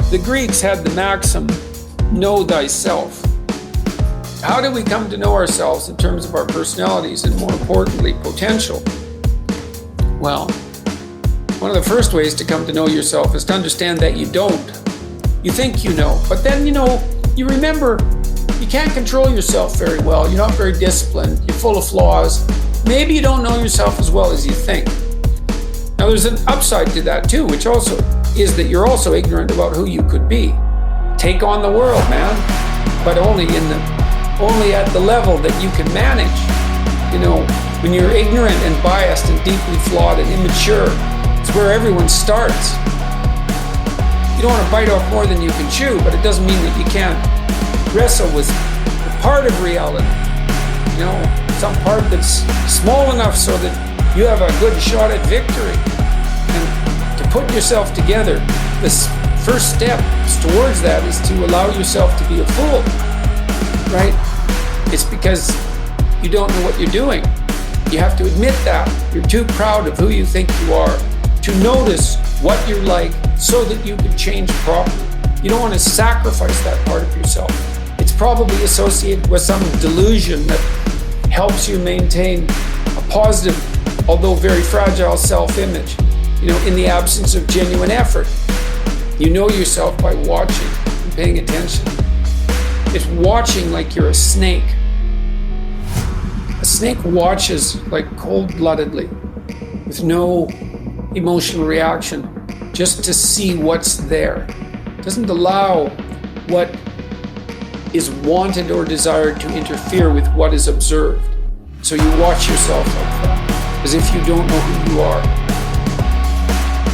The Greeks had the maxim, know thyself. How do we come to know ourselves in terms of our personalities and, more importantly, potential? Well, one of the first ways to come to know yourself is to understand that you don't. You think you know, but then you remember you can't control yourself very well. You're not very disciplined. You're full of flaws. Maybe you don't know yourself as well as you think. Now, there's an upside to that too, which also is that you're also ignorant about who you could be. Take on the world, man, but only at the level that you can manage. When you're ignorant and biased and deeply flawed and immature, it's where everyone starts. You don't want to bite off more than you can chew, but it doesn't mean that you can't wrestle with the part of reality. Some part that's small enough so that you have a good shot at victory. And to put yourself together, this first step towards that is to allow yourself to be a fool, right? It's because you don't know what you're doing. You have to admit that. You're too proud of who you think you are to notice what you're like so that you can change properly. You don't want to sacrifice that part of yourself. It's probably associated with some delusion that helps you maintain a positive, although very fragile self-image, in the absence of genuine effort. You know yourself by watching and paying attention. It's watching like you're a snake. A snake watches like cold-bloodedly, with no emotional reaction, just to see what's there. It doesn't allow what is wanted or desired to interfere with what is observed. So you watch yourself like that, as if you don't know who you are.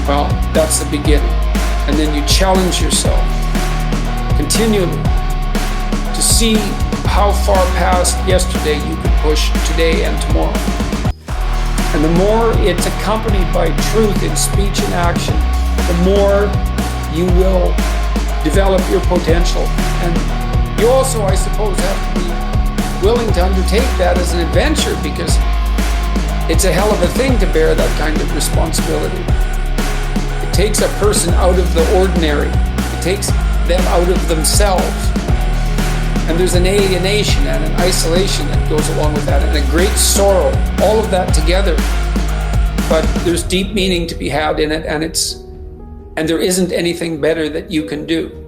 Well, that's the beginning. And then you challenge yourself continually to see how far past yesterday you can push today and tomorrow. And the more it's accompanied by truth in speech and action, the more you will develop your potential. And you also, I suppose, have to be willing to undertake that as an adventure, because it's a hell of a thing to bear that kind of responsibility. It takes a person out of the ordinary. It takes them out of themselves. And there's an alienation and an isolation that goes along with that, and a great sorrow, all of that together. But there's deep meaning to be had in it, and there isn't anything better that you can do.